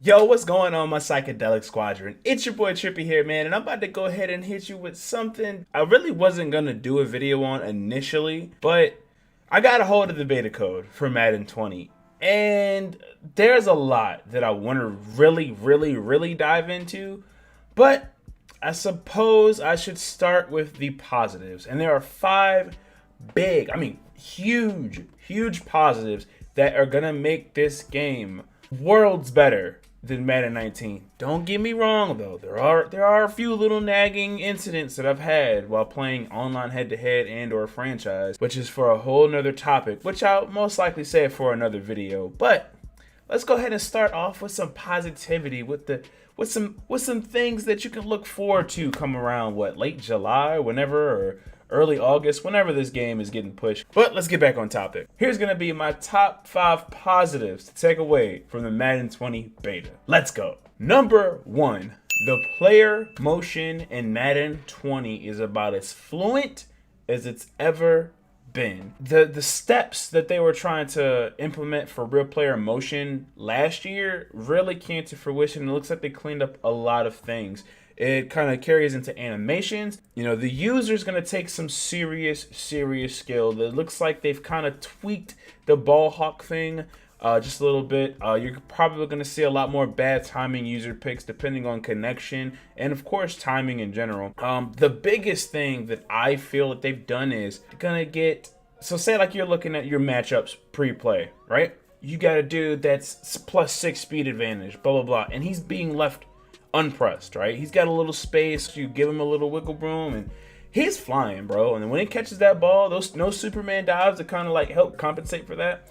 Yo, what's going on, my psychedelic squadron? It's your boy Trippy here, man, and I'm about to go ahead and hit you with something I really wasn't gonna do a video on initially, but I got a hold of the beta code for Madden 20, and there's a lot that I want to really dive into, but I suppose I should start with the positives, and there are five big, huge positives that are gonna make this game worlds better than Madden 19. Don't get me wrong though, there are a few little nagging incidents that I've had while playing online head-to-head and or franchise, which is for a whole nother topic, which I'll most likely save for another video. But let's go ahead and start off with some positivity with some things that you can look forward to come around late July, whenever, or early August, whenever this game is getting pushed. But let's get back on topic. Here's gonna be my top 5 positives to take away from the Madden 20 beta. Let's go. Number 1, the player motion in Madden 20 is about as fluent as it's ever been. The steps that they were trying to implement for real player motion last year really came to fruition. It looks like they cleaned up a lot of things. It kind of carries into animations. You know, the user's going to take some serious skill. It looks like they've kind of tweaked the ball hawk thing just a little bit. You're probably going to see a lot more bad timing user picks depending on connection and, of course, timing in general. The biggest thing that I feel that they've done is going to get... So say like you're looking at your matchups pre-play, right? You got a dude that's +6 speed advantage, blah, blah, blah, and he's being left unpressed, right? He's got a little space, you give him a little wiggle room, and he's flying, bro. And then when he catches that ball, those no Superman dives to kind of like help compensate for that.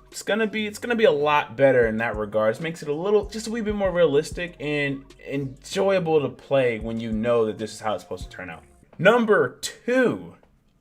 It's gonna be a lot better in that regards. Makes it just a wee bit more realistic and enjoyable to play when you know that this is how it's supposed to turn out. Number 2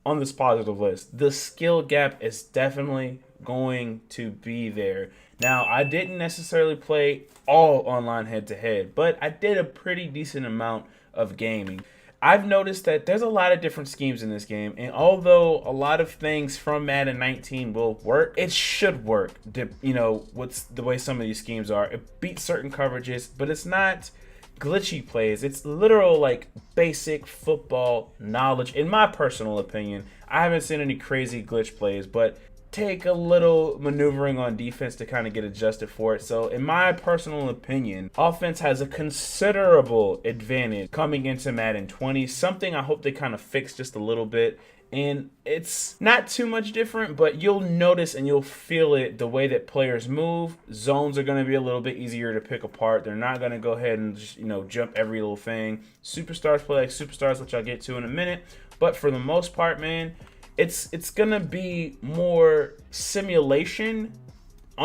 on this positive list, the skill gap is definitely going to be there. Now, I didn't necessarily play all online head-to-head, but I did a pretty decent amount of gaming. I've noticed that there's a lot of different schemes in this game, and although a lot of things from Madden 19 will work, it should work. You know, what's the way some of these schemes are. It beats certain coverages, but it's not glitchy plays. It's literal like basic football knowledge, in my personal opinion. I haven't seen any crazy glitch plays, but take a little maneuvering on defense to kind of get adjusted for it. So in my personal opinion, offense has a considerable advantage coming into Madden 20, something I hope they kind of fix just a little bit. And it's not too much different, but you'll notice and you'll feel it the way that players move. Zones are going to be a little bit easier to pick apart. They're not going to go ahead and just, jump every little thing. Superstars play like superstars, which I'll get to in a minute. But for the most part, man, it's gonna be more simulation,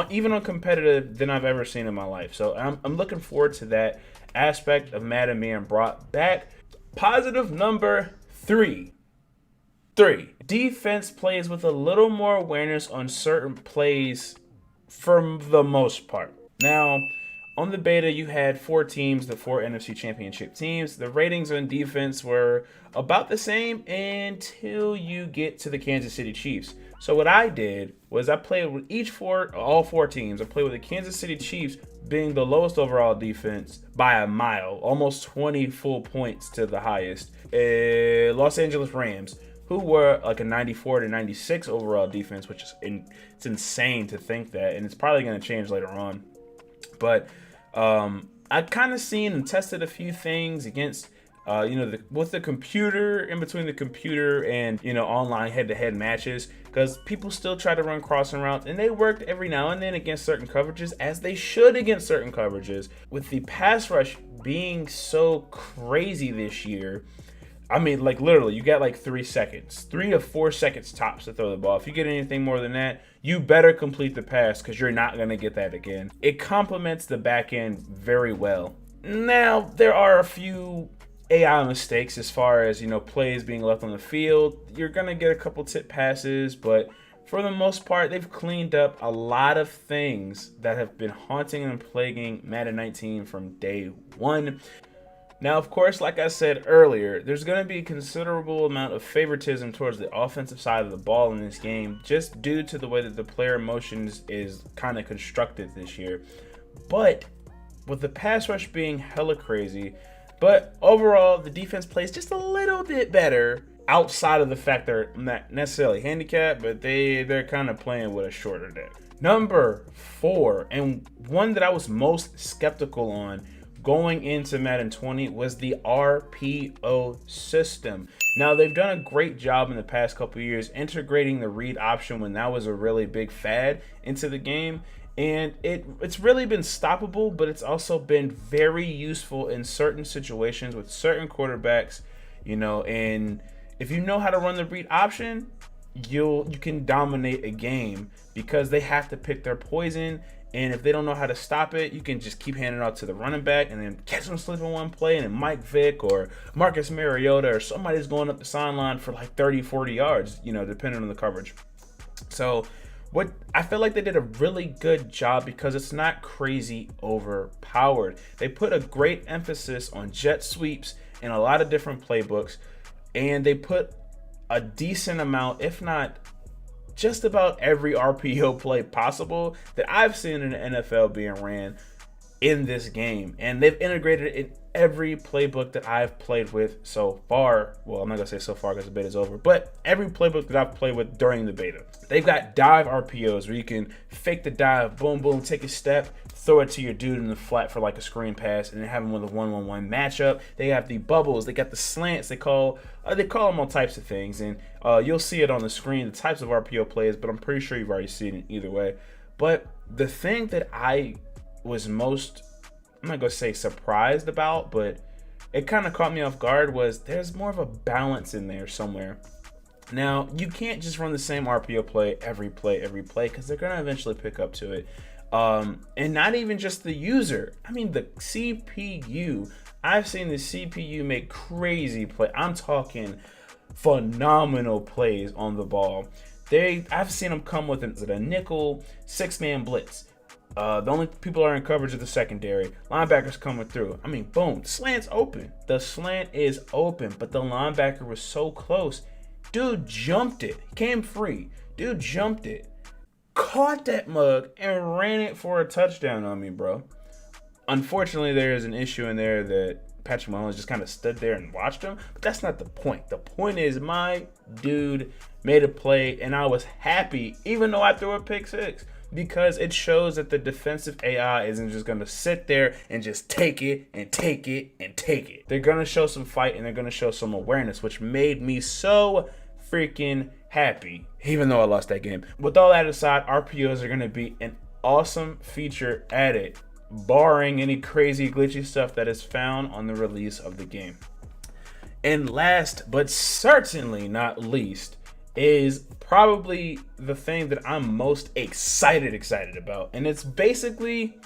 even on competitive, than I've ever seen in my life. So I'm looking forward to that aspect of Madden being brought back. Positive number 3. Defense plays with a little more awareness on certain plays for the most part. Now, on the beta, you had 4 teams, the 4 NFC Championship teams. The ratings on defense were about the same until you get to the Kansas City Chiefs. So what I did was I played with all 4 teams. I played with the Kansas City Chiefs being the lowest overall defense by a mile, almost 20 full points to the highest. Los Angeles Rams, who were like a 94 to 96 overall defense, which is it's insane to think that, and it's probably going to change later on. But I kind of seen and tested a few things against, with the computer, in between the computer and, online head-to-head matches, because people still try to run crossing routes, and they worked every now and then against certain coverages, as they should against certain coverages. With the pass rush being so crazy this year, I mean, like literally, you got like 3 seconds, 3 to 4 seconds tops to throw the ball. If you get anything more than that, you better complete the pass because you're not going to get that again. It complements the back end very well. Now, there are a few AI mistakes as far as, plays being left on the field. You're going to get a couple tip passes, but for the most part, they've cleaned up a lot of things that have been haunting and plaguing Madden 19 from day one. Now, of course, like I said earlier, there's going to be a considerable amount of favoritism towards the offensive side of the ball in this game, just due to the way that the player motions is kind of constructed this year. But with the pass rush being hella crazy. But overall, the defense plays just a little bit better outside of the fact they're not necessarily handicapped, but they're kind of playing with a shorter deck. Number 4, and one that I was most skeptical on going into Madden 20, was the RPO system. Now, they've done a great job in the past couple years integrating the read option when that was a really big fad into the game. And it's really been stoppable, but it's also been very useful in certain situations with certain quarterbacks, and if you know how to run the read option, you can dominate a game because they have to pick their poison. And if they don't know how to stop it, you can just keep handing it out to the running back and then catch them slipping one play, and then Mike Vick or Marcus Mariota or somebody's going up the sideline for like 30, 40 yards, depending on the coverage. So what I feel like they did a really good job because it's not crazy overpowered. They put a great emphasis on jet sweeps and a lot of different playbooks, and they put a decent amount, if not just about every RPO play possible that I've seen in the NFL being ran in this game. And they've integrated it in every playbook that I've played with so far. Well, I'm not gonna say so far because the beta's over, but every playbook that I've played with during the beta. They've got dive RPOs where you can fake the dive, boom, boom, take a step, throw it to your dude in the flat for like a screen pass, and then have him with a 1-1-1 matchup. They have the bubbles, they got the slants, they call them all types of things, and you'll see it on the screen, the types of RPO plays, but I'm pretty sure you've already seen it either way. But the thing that I was most, I'm not gonna say surprised about, but it kind of caught me off guard, was there's more of a balance in there somewhere. Now, you can't just run the same RPO play every play, because they're gonna eventually pick up to it. And not even just the user. I mean, the CPU. I've seen the CPU make crazy play. I'm talking phenomenal plays on the ball. I've seen them come with a nickel 6-man blitz. The only people that are in coverage are the secondary. Linebackers coming through. I mean, boom, the slant's open. The slant is open, but the linebacker was so close. Dude jumped it. Came free. Dude jumped it. Caught that mug and ran it for a touchdown on me, bro. Unfortunately, there is an issue in there that Patrick Mahomes just kind of stood there and watched him, but that's not the point. The point is my dude made a play, and I was happy, even though I threw a pick six, because it shows that the defensive AI isn't just going to sit there and just take it and take it and take it. They're going to show some fight, and they're going to show some awareness, which made me so freaking happy, even though I lost that game. With all that aside, RPOs are going to be an awesome feature added, barring any crazy glitchy stuff that is found on the release of the game. And last but certainly not least is probably the thing that I'm most excited about, and it's basically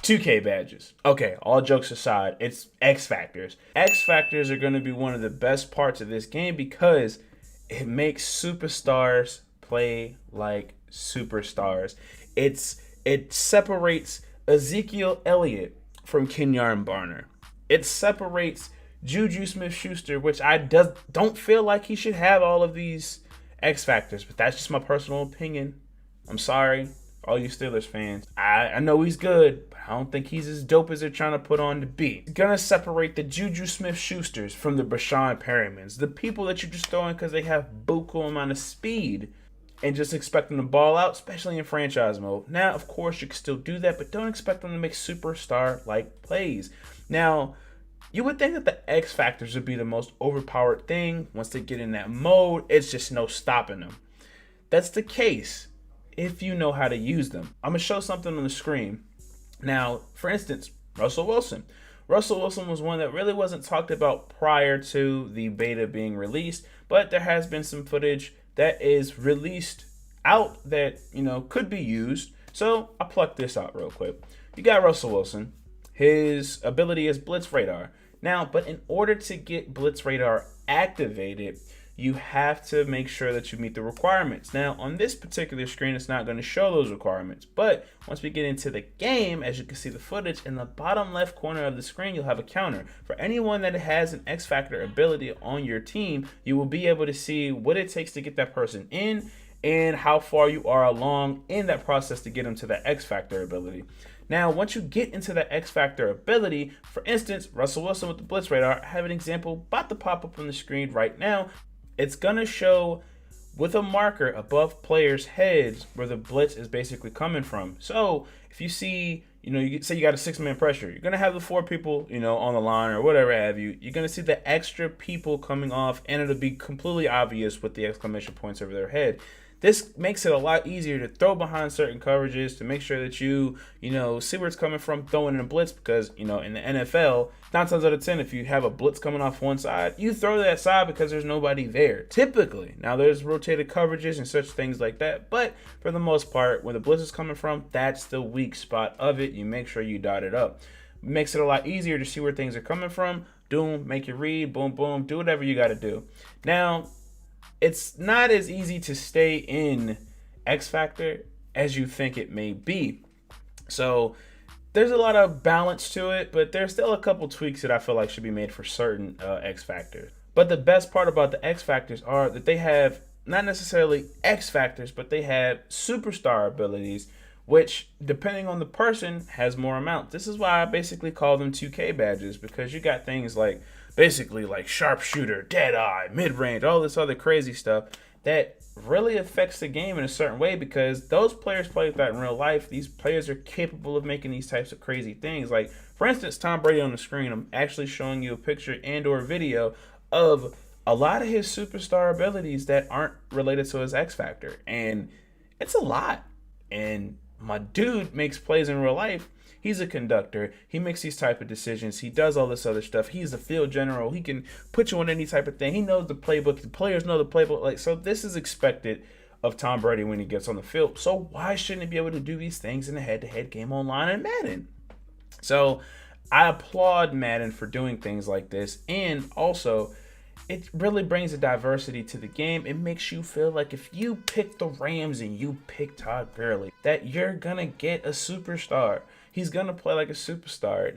2K badges. Okay, all jokes aside, it's XFactors. XFactors are going to be one of the best parts of this game because it makes superstars play like superstars. It separates Ezekiel Elliott from Kenyon Barner. It separates Juju Smith-Schuster, which I don't feel like he should have all of these X-Factors, but that's just my personal opinion. I'm sorry, all you Steelers fans. I know he's good, but I don't think he's as dope as they're trying to put on to be. It's gonna separate the Juju Smith-Schusters from the Brashon Perrimans, the people that you're just throwing because they have buku amount of speed and just expect them to ball out, especially in franchise mode. Now, of course, you can still do that, but don't expect them to make superstar-like plays. Now, you would think that the X Factors would be the most overpowered thing. Once they get in that mode, it's just no stopping them. That's the case if you know how to use them. I'm going to show something on the screen. Now, for instance, Russell Wilson. Russell Wilson was one that really wasn't talked about prior to the beta being released, but there has been some footage that is released out that, could be used. So I plucked this out real quick. You got Russell Wilson. His ability is Blitz Radar. Now, but in order to get Blitz Radar activated, you have to make sure that you meet the requirements. Now, on this particular screen, it's not going to show those requirements. But once we get into the game, as you can see the footage, in the bottom left corner of the screen, you'll have a counter. For anyone that has an X Factor ability on your team, you will be able to see what it takes to get that person in and how far you are along in that process to get them to that X Factor ability. Now, once you get into the X Factor ability, for instance, Russell Wilson with the Blitz Radar, I have an example about to pop up on the screen right now. It's going to show with a marker above players' heads where the blitz is basically coming from. So if you see, you say you got a 6-man pressure, you're going to have the 4 people, on the line or whatever have you. You're going to see the extra people coming off, and it'll be completely obvious with the exclamation points over their head. This makes it a lot easier to throw behind certain coverages, to make sure that you see where it's coming from, throwing in a blitz, because, in the NFL, 9 times out of 10, if you have a blitz coming off one side, you throw that side because there's nobody there, typically. Now, there's rotated coverages and such things like that, but for the most part, when the blitz is coming from, that's the weak spot of it. You make sure you dot it up. It makes it a lot easier to see where things are coming from. Make your read, boom, boom, do whatever you got to do. Now, it's not as easy to stay in X Factor as you think it may be. So there's a lot of balance to it, but there's still a couple tweaks that I feel like should be made for certain X Factors. But the best part about the X Factors are that they have not necessarily X Factors, but they have superstar abilities, which, depending on the person, has more amounts. This is why I basically call them 2K badges, because you got things like sharpshooter, deadeye, mid-range, all this other crazy stuff that really affects the game in a certain way, because those players play that in real life. These players are capable of making these types of crazy things. Like, for instance, Tom Brady on the screen. I'm actually showing you a picture and or video of a lot of his superstar abilities that aren't related to his X Factor. And it's a lot. And my dude makes plays in real life. He's a conductor. He makes these type of decisions. He does all this other stuff. He's a field general. He can put you on any type of thing. He knows the playbook. The players know the playbook. So this is expected of Tom Brady when he gets on the field. So why shouldn't he be able to do these things in a head-to-head game online in Madden? So I applaud Madden for doing things like this. And also, it really brings a diversity to the game. It makes you feel like if you pick the Rams and you pick Todd Gurley, that you're going to get a superstar. He's going to play like a superstar.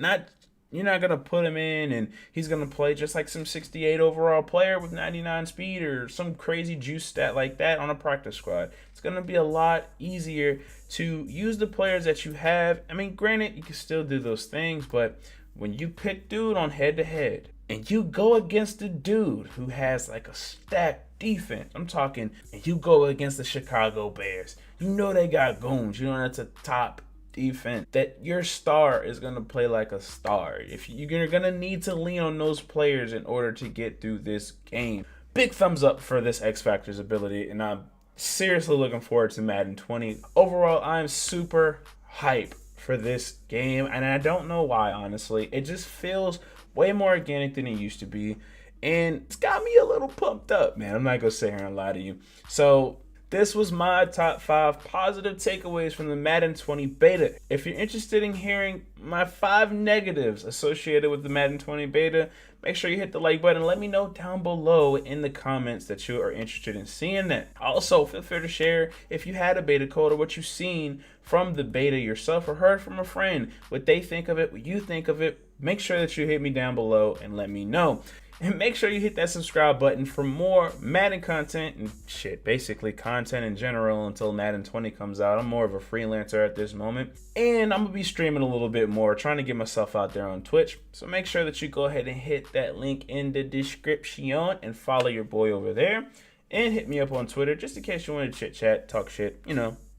You're not going to put him in and he's going to play just like some 68 overall player with 99 speed or some crazy juice stat like that on a practice squad. It's going to be a lot easier to use the players that you have. I mean, granted, you can still do those things, but when you pick dude on head-to-head, and you go against a dude who has like a stacked defense, I'm talking, and you go against the Chicago Bears, they got goons, that's a top defense, that your star is going to play like a star. If you're going to need to lean on those players in order to get through this game. Big thumbs up for this X Factors ability, and I'm seriously looking forward to Madden 20. Overall, I'm super hype for this game, and I don't know why, honestly. It just feels way more organic than it used to be, and it's got me a little pumped up, man. I'm not gonna sit here and lie to you. So this was my top 5 positive takeaways from the Madden 20 beta. If you're interested in hearing my 5 negatives associated with the Madden 20 beta, make sure you hit the like button. Let me know down below in the comments that you are interested in seeing that. Also, feel free to share if you had a beta code or what you've seen from the beta yourself or heard from a friend, what they think of it, what you think of it. Make sure that you hit me down below and let me know. And make sure you hit that subscribe button for more Madden content and basically content in general until Madden 20 comes out. I'm more of a freelancer at this moment. And I'm going to be streaming a little bit more, trying to get myself out there on Twitch. So make sure that you go ahead and hit that link in the description and follow your boy over there. And hit me up on Twitter just in case you want to chit chat, talk shit,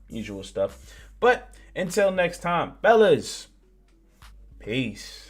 usual stuff. But until next time, fellas, peace.